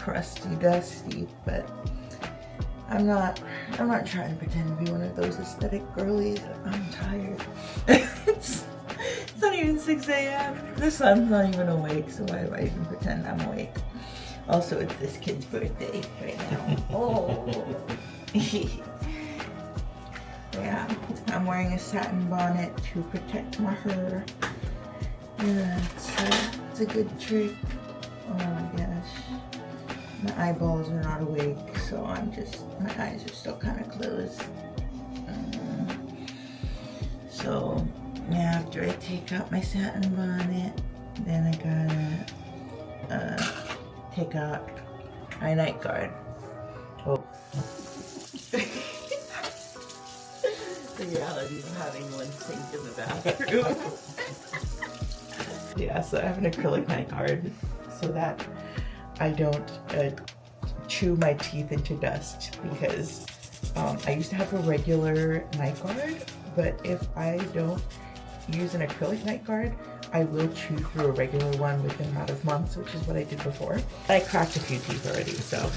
crusty, dusty, but I'm not trying to pretend to be one of those aesthetic girlies. I'm tired. It's not even 6 a.m. The sun's not even awake, so why do I even pretend I'm awake? Also, it's this kid's birthday right now. Oh. Yeah, I'm wearing a satin bonnet to protect my hair. Yeah, it's a good trick. Oh my gosh. My eyeballs are not awake, so my eyes are still kind of closed. So, yeah, after I take out my satin bonnet, then I gotta take out my night guard. Oh. The reality of having one sink in the bathroom. Yeah, so I have an acrylic night guard so that I don't chew my teeth into dust, because I used to have a regular night guard, but if I don't use an acrylic night guard, I will chew through a regular one within a matter of months, which is what I did before. I cracked a few teeth already, so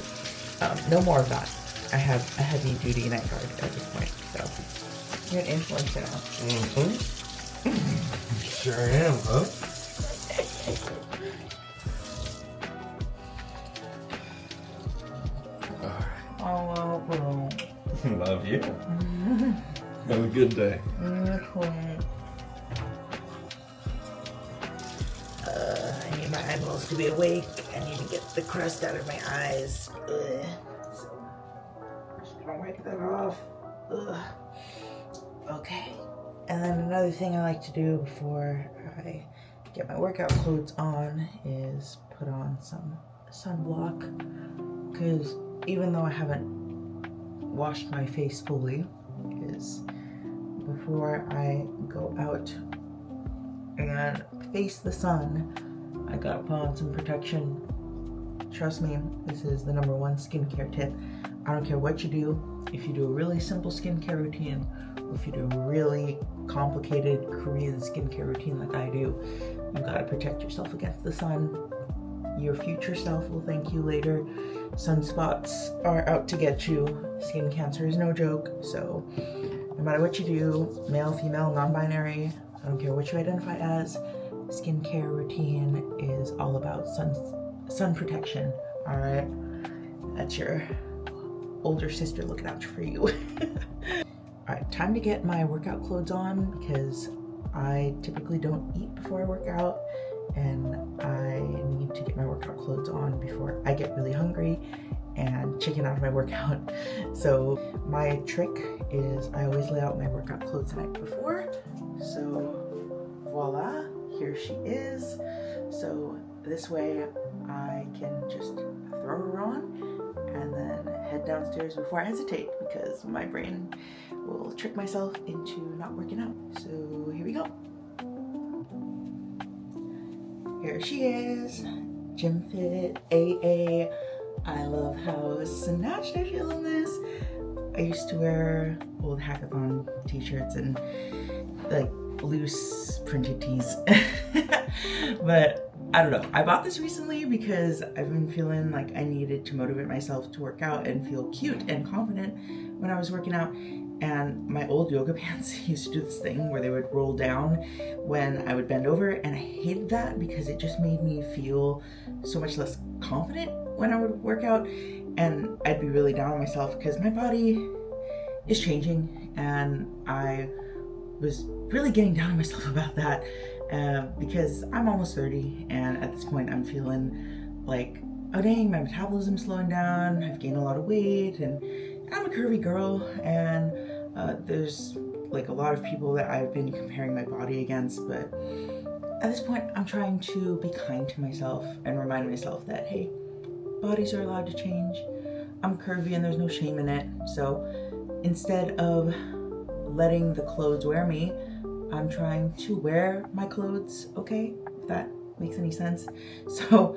no more of that. I have a heavy duty night guard at this point, so you're an influencer now. Mm-hmm. Sure am, huh? Oh, well, Love you. Have a good day. I need my eyeballs to be awake. I need to get the crust out of my eyes. So, just gonna wipe that off. Okay. And then another thing I like to do before I get my workout clothes on is put on some sunblock, because even though I haven't washed my face fully, is before I go out and face the sun, I gotta put on some protection. Trust me, this is the #1 skincare tip. I don't care what you do. If you do a really simple skincare routine, or if you do a really complicated Korean skincare routine like I do, you gotta protect yourself against the sun. Your future self will thank you later. Sunspots are out to get you. Skin cancer is no joke. So no matter what you do, male, female, non-binary, I don't care what you identify as, skincare routine is all about sun protection. All right, that's your older sister looking out for you. All right, time to get my workout clothes on, because I typically don't eat before I work out, and I need to get my workout clothes on before I get really hungry and chicken out of my workout. So my trick is I always lay out my workout clothes the night before. So voila, here she is. So this way I can just throw her on and then head downstairs before I hesitate, because my brain will trick myself into not working out. So here we go. Here she is, Gym Fit AA. I love how snatched I feel in this. I used to wear old hackathon t-shirts and like loose printed tees. But I don't know, I bought this recently because I've been feeling like I needed to motivate myself to work out and feel cute and confident when I was working out. And my old yoga pants used to do this thing where they would roll down when I would bend over, and I hated that because it just made me feel so much less confident when I would work out, and I'd be really down on myself because my body is changing, and I was really getting down on myself about that because I'm almost 30, and at this point I'm feeling like, oh dang, my metabolism's slowing down, I've gained a lot of weight, and I'm a curvy girl, and there's like a lot of people that I've been comparing my body against, but at this point I'm trying to be kind to myself and remind myself that, hey, bodies are allowed to change. I'm curvy and there's no shame in it. So instead of letting the clothes wear me, I'm trying to wear my clothes, okay? If that makes any sense. So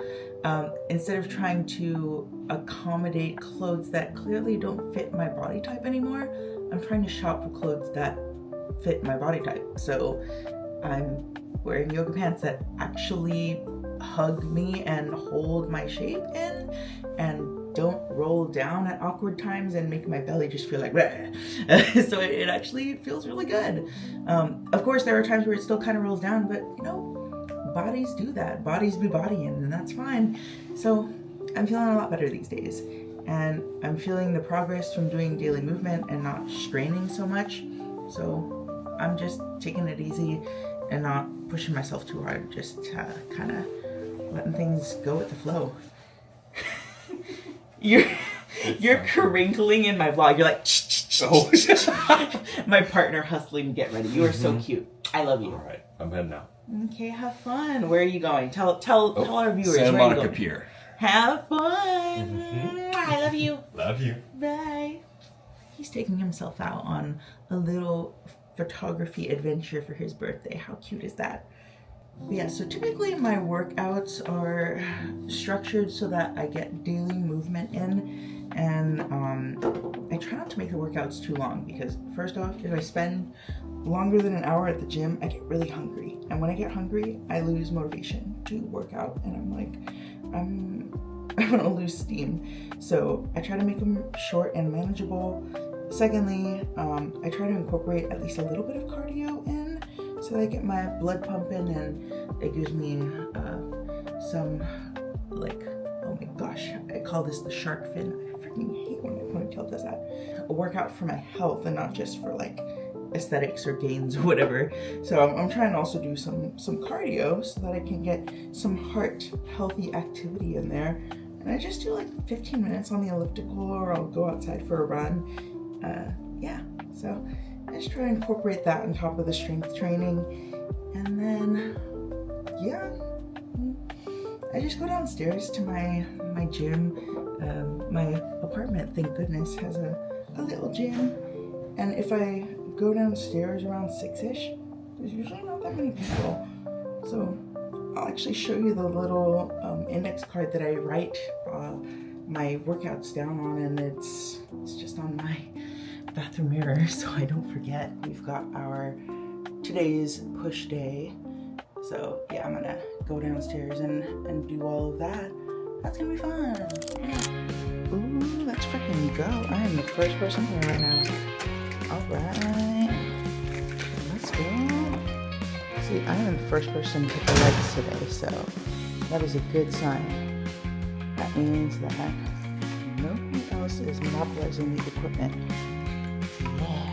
instead of trying to accommodate clothes that clearly don't fit my body type anymore, I'm trying to shop for clothes that fit my body type. So I'm wearing yoga pants that actually hug me and hold my shape in, and don't roll down at awkward times and make my belly just feel like so it actually feels really good. Of course there are times where it still kind of rolls down, but you know, bodies do that. Bodies be bodying, and that's fine. So I'm feeling a lot better these days, and I'm feeling the progress from doing daily movement and not straining so much. So I'm just taking it easy and not pushing myself too hard, just kind of letting things go with the flow. You're crinkling in my vlog. You're like, my partner hustling to get ready. You are so cute. I love you. All right, I'm heading out. Okay, have fun. Where are you going? Tell our viewers. Santa where are you Monica going? Pier. Have fun. I love you. Love you. Bye. He's taking himself out on a little photography adventure for his birthday. How cute is that? But yeah, so typically my workouts are structured so that I get daily movement in, and I try not to make the workouts too long, because first off, if I spend longer than an hour at the gym, I get really hungry, and when I get hungry, I lose motivation to work out, and I'm gonna lose steam. So I try to make them short and manageable. Secondly, I try to incorporate at least a little bit of cardio in, so that I get my blood pumping, and it gives me some, like, oh my gosh, I call this the shark fin. I freaking hate when my ponytail does that. A workout for my health and not just for like aesthetics or gains or whatever. So I'm trying to also do some cardio so that I can get some heart healthy activity in there. And I just do like 15 minutes on the elliptical, or I'll go outside for a run. Yeah, so I just try to incorporate that on top of the strength training. And then, yeah, I just go downstairs to my gym. My apartment, thank goodness, has a little gym. And if I go downstairs around 6-ish, there's usually not that many people. So I'll actually show you the little index card that I write my workouts down on, and it's just on my bathroom mirror so I don't forget. We've got our today's push day. So yeah, I'm gonna go downstairs and do all of that. That's gonna be fun. Ooh, let's freaking go. I am the first person here right now. Alright. Let's go. See, I am the first person to hit the legs today, so that is a good sign. That means that nobody else is mobilizing the equipment. Yeah.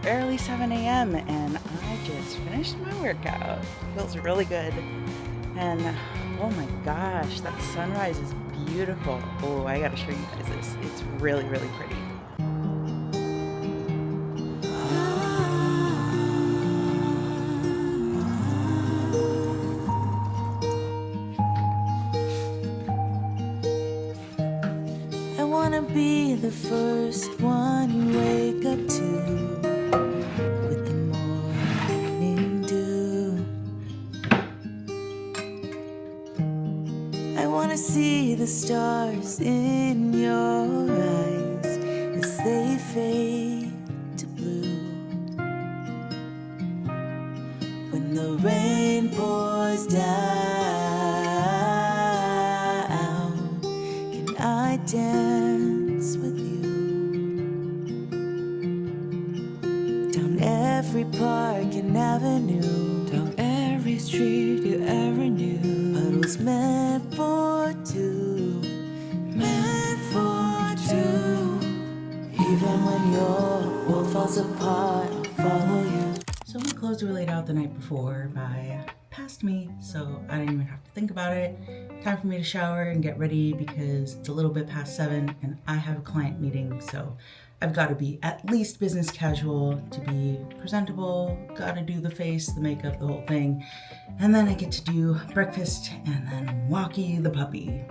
Early 7 a.m. and I just finished my workout. Feels really good. And oh my gosh, that sunrise is beautiful. Oh, I gotta show you guys this. It's really, really pretty. I wanna be the first one you wake up to. See the stars in your eyes as they fade to blue. When the rain pours down, can I dance with you? Down every park and avenue, down every street you ever knew. Puddles meant for two, meant for two. Even when your world falls apart, I'll follow you. So my clothes were laid out the night before by past me, so I didn't even have to think about it. Time for me to shower and get ready because it's a little bit past 7 and I have a client meeting, so I've got to be at least business casual to be presentable, got to do the face, the makeup, the whole thing. And then I get to do breakfast and then walkie the puppy.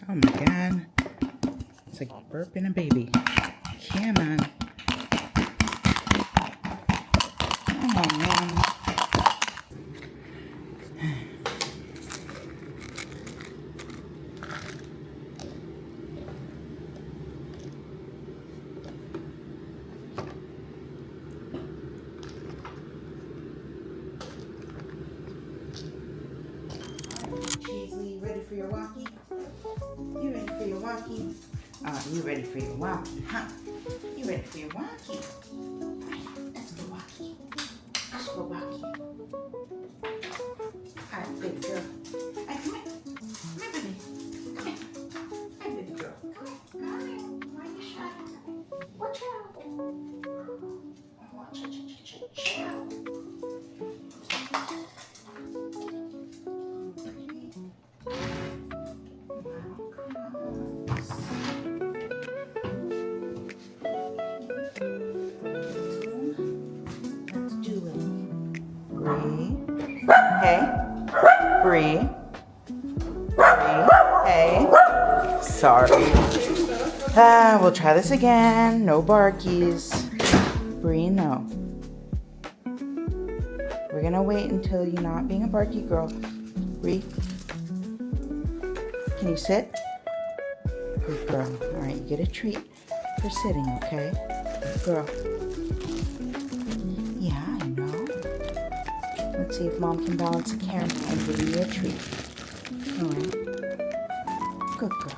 Oh my god. It's like burping a baby. Come on. Oh man. Cheesley, ready for your walkie? You ready for your walkie? You ready for your walkie, huh? You ready for your walkie? Let's go walkie. Let's go walkie. All right, baby girl. Hey, come here. Come here, baby. Come here. Hey, baby girl. Come here. Why are you shy? Watch out. Watch out. Bree. Hey. Sorry. We'll try this again. No barkies. Bree, no. we're gonna wait until you're not being a barky girl. Bree, can you sit? Good girl. All right, you get a treat for sitting, okay? Good girl. Yeah, I know. Let's see if Mom can balance the camera and give you a treat. All right. Good girl.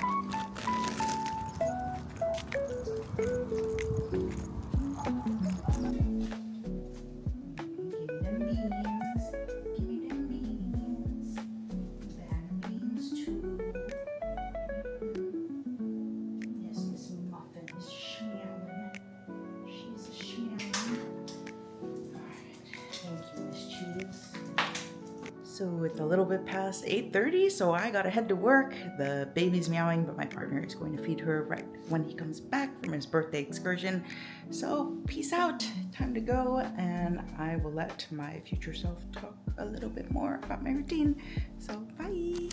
So it's a little bit past 8:30, so I gotta head to work. The baby's meowing, but my partner is going to feed her right when he comes back from his birthday excursion. So peace out, time to go, and I will let my future self talk a little bit more about my routine. So bye.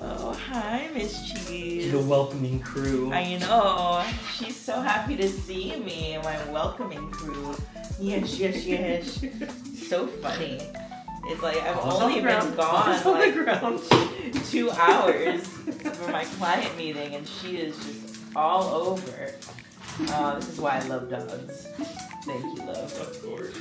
Oh, hi, Miss Cheese. The welcoming crew. I know. She's so happy to see me, my welcoming crew. Yes. So funny. It's like I've only been gone like 2 hours for my client meeting, and she is just all over. This is why I love dogs. Thank you, love. Of course.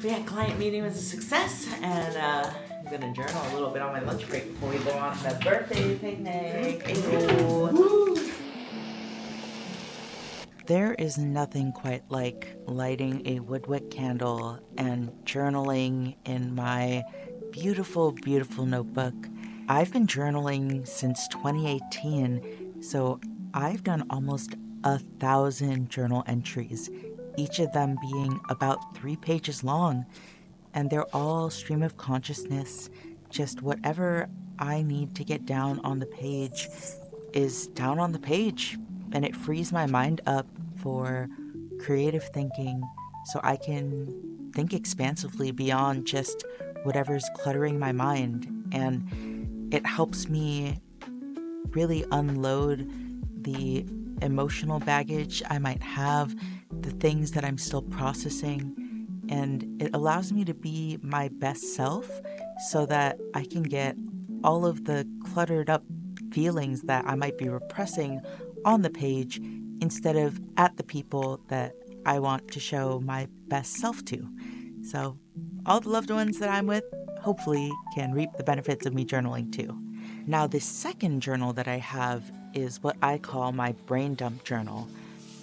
But yeah, client meeting was a success, and I'm gonna journal a little bit on my lunch break before we go on to the birthday picnic. Ew. There is nothing quite like lighting a woodwick candle and journaling in my beautiful, beautiful notebook. I've been journaling since 2018, so I've done almost 1,000 journal entries, each of them being about 3 pages long, and they're all stream of consciousness. Just whatever I need to get down on the page is down on the page, and it frees my mind up for creative thinking so I can think expansively beyond just whatever's cluttering my mind. And it helps me really unload the emotional baggage I might have, the things that I'm still processing, and it allows me to be my best self so that I can get all of the cluttered up feelings that I might be repressing on the page instead of at the people that I want to show my best self to. So all the loved ones that I'm with hopefully can reap the benefits of me journaling too. Now, the second journal that I have is what I call my brain dump journal.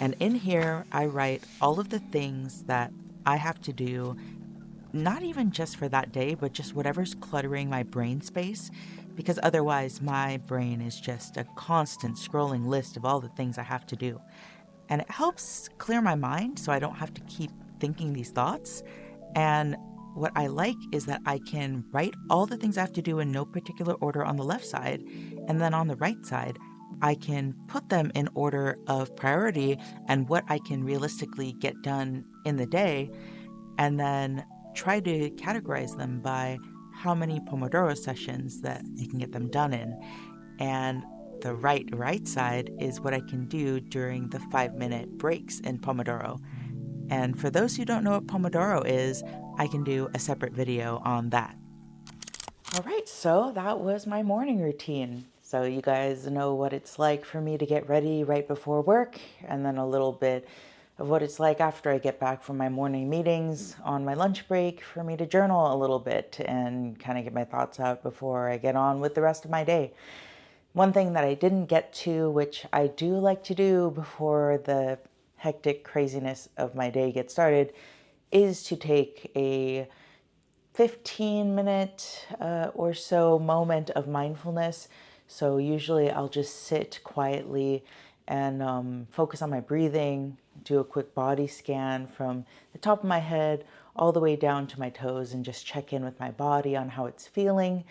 And in here, I write all of the things that I have to do, not even just for that day, but just whatever's cluttering my brain space, because otherwise my brain is just a constant scrolling list of all the things I have to do. And it helps clear my mind so I don't have to keep thinking these thoughts. And what I like is that I can write all the things I have to do in no particular order on the left side, and then on the right side, I can put them in order of priority and what I can realistically get done in the day, and then try to categorize them by how many Pomodoro sessions that I can get them done in. And the right side is what I can do during the 5-minute breaks in Pomodoro. And for those who don't know what Pomodoro is, I can do a separate video on that. All right, so that was my morning routine. So you guys know what it's like for me to get ready right before work, and then a little bit of what it's like after I get back from my morning meetings on my lunch break for me to journal a little bit and kind of get my thoughts out before I get on with the rest of my day. One thing that I didn't get to, which I do like to do before the hectic craziness of my day gets started, is to take a 15-minute or so moment of mindfulness. So usually I'll just sit quietly and focus on my breathing, do a quick body scan from the top of my head all the way down to my toes, and just check in with my body on how it's feeling.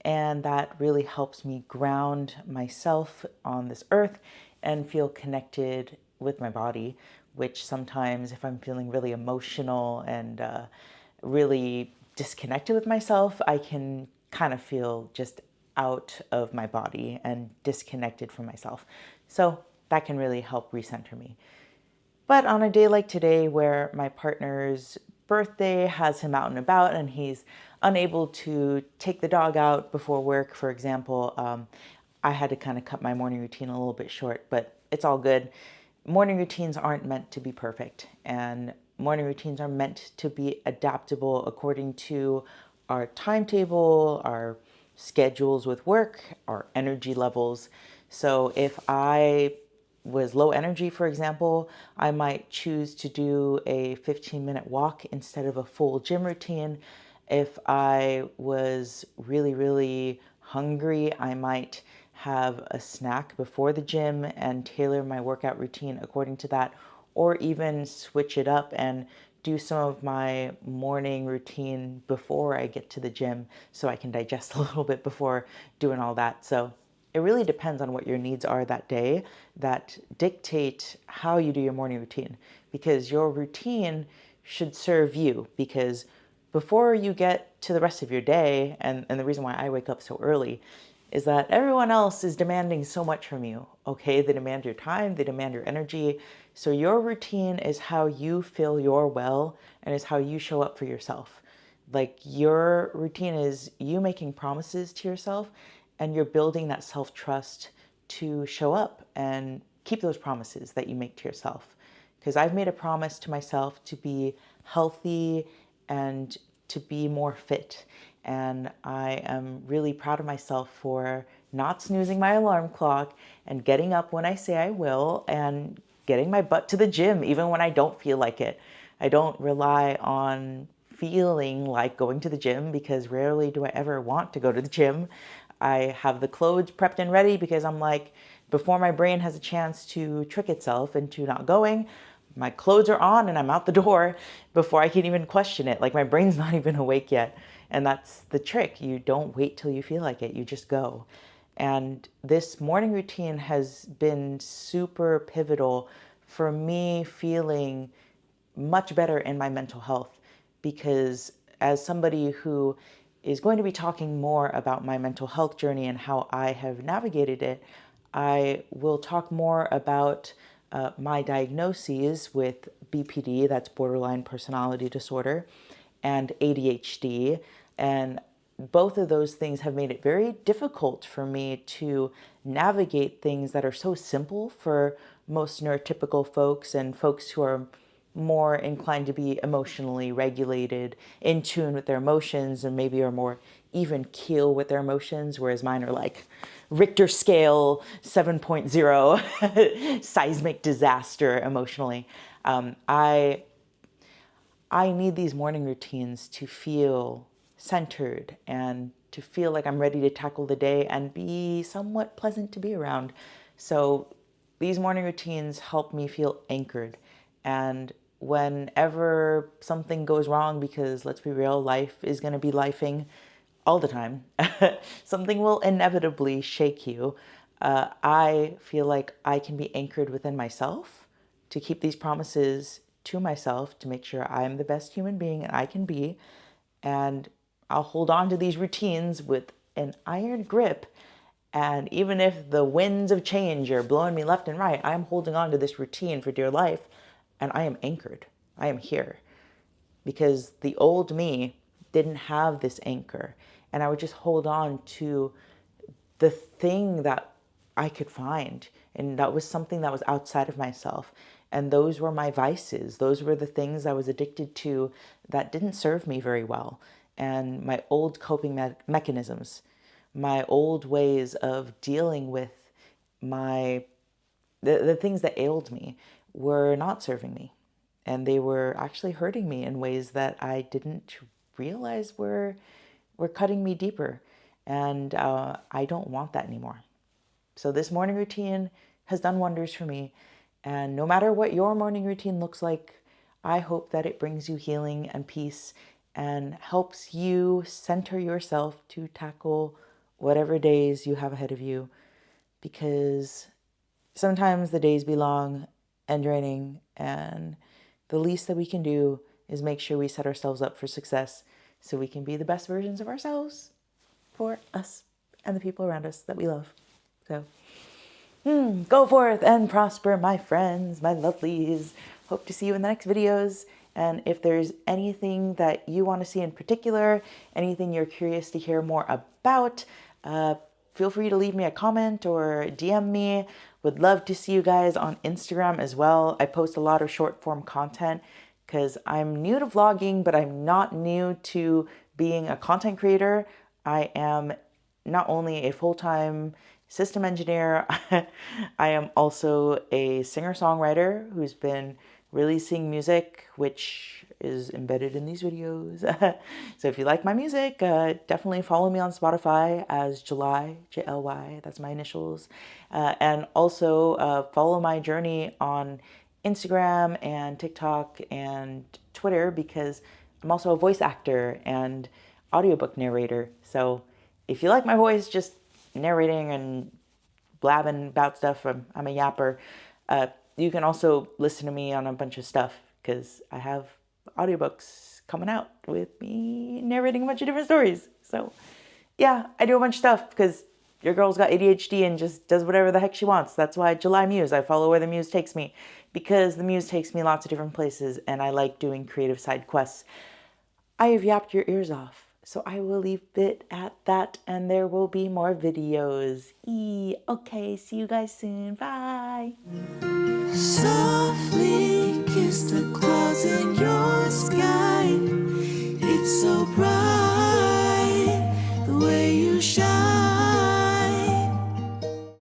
And that really helps me ground myself on this earth and feel connected with my body, which sometimes if I'm feeling really emotional and really disconnected with myself, I can kind of feel just out of my body and disconnected from myself. So that can really help recenter me. But on a day like today where my partner's birthday has him out and about and he's unable to take the dog out before work, for example, I had to kind of cut my morning routine a little bit short, but it's all good. Morning routines aren't meant to be perfect, and morning routines are meant to be adaptable according to our timetable, our schedules with work, our energy levels. So if I was low energy, for example, I might choose to do a 15-minute walk instead of a full gym routine. If I was really, really hungry, I might have a snack before the gym and tailor my workout routine according to that, or even switch it up and do some of my morning routine before I get to the gym so I can digest a little bit before doing all that. So it really depends on what your needs are that day that dictate how you do your morning routine, because your routine should serve you. Because before you get to the rest of your day, and the reason why I wake up so early is that everyone else is demanding so much from you, okay? They demand your time, they demand your energy. So your routine is how you feel you're well and is how you show up for yourself. Like your routine is you making promises to yourself and you're building that self-trust to show up and keep those promises that you make to yourself. Because I've made a promise to myself to be healthy and to be more fit. And I am really proud of myself for not snoozing my alarm clock and getting up when I say I will and getting my butt to the gym even when I don't feel like it. I don't rely on feeling like going to the gym because rarely do I ever want to go to the gym. I have the clothes prepped and ready because I'm like, before my brain has a chance to trick itself into not going, my clothes are on and I'm out the door before I can even question it. Like my brain's not even awake yet. And that's the trick. You don't wait till you feel like it. You just go. And this morning routine has been super pivotal for me feeling much better in my mental health, because as somebody who is going to be talking more about my mental health journey and how I have navigated it, I will talk more about my diagnoses with BPD, that's borderline personality disorder, and ADHD. And both of those things have made it very difficult for me to navigate things that are so simple for most neurotypical folks and folks who are more inclined to be emotionally regulated, in tune with their emotions, and maybe are more even keel with their emotions, whereas mine are like Richter scale 7.0 seismic disaster emotionally. I need these morning routines to feel centered and to feel like I'm ready to tackle the day and be somewhat pleasant to be around. So these morning routines help me feel anchored. And whenever something goes wrong, because let's be real, life is going to be lifing all the time, something will inevitably shake you. I feel like I can be anchored within myself to keep these promises to myself to make sure I'm the best human being I can be. And I'll hold on to these routines with an iron grip. And even if the winds of change are blowing me left and right, I'm holding on to this routine for dear life. And I am anchored. I am here. Because the old me didn't have this anchor. And I would just hold on to the thing that I could find. And that was something that was outside of myself. And those were my vices. Those were the things I was addicted to that didn't serve me very well. And my old coping mechanisms, my old ways of dealing with the things that ailed me were not serving me. And they were actually hurting me in ways that I didn't realize were cutting me deeper. And I don't want that anymore. So this morning routine has done wonders for me. And no matter what your morning routine looks like, I hope that it brings you healing and peace and helps you center yourself to tackle whatever days you have ahead of you. Because sometimes the days be long and draining, and the least that we can do is make sure we set ourselves up for success so we can be the best versions of ourselves for us and the people around us that we love. So go forth and prosper, my friends, my lovelies. Hope to see you in the next videos. And if there's anything that you want to see in particular, anything you're curious to hear more about, feel free to leave me a comment or DM me. Would love to see you guys on Instagram as well. I post a lot of short form content because I'm new to vlogging, but I'm not new to being a content creator. I am not only a full-time system engineer, I am also a singer-songwriter who's been releasing music, which is embedded in these videos. So if you like my music, definitely follow me on Spotify as July, J-L-Y, that's my initials. And also follow my journey on Instagram and TikTok and Twitter, because I'm also a voice actor and audiobook narrator. So if you like my voice, just narrating and blabbing about stuff, I'm a yapper. You can also listen to me on a bunch of stuff because I have audiobooks coming out with me narrating a bunch of different stories. So yeah, I do a bunch of stuff because your girl's got ADHD and just does whatever the heck she wants. That's why July Muse, I follow where the muse takes me, because the muse takes me lots of different places and I like doing creative side quests. I have yapped your ears off, so I will leave it at that, and there will be more videos. Okay, see you guys soon. Bye. Softly kiss the clouds in your sky. It's so bright.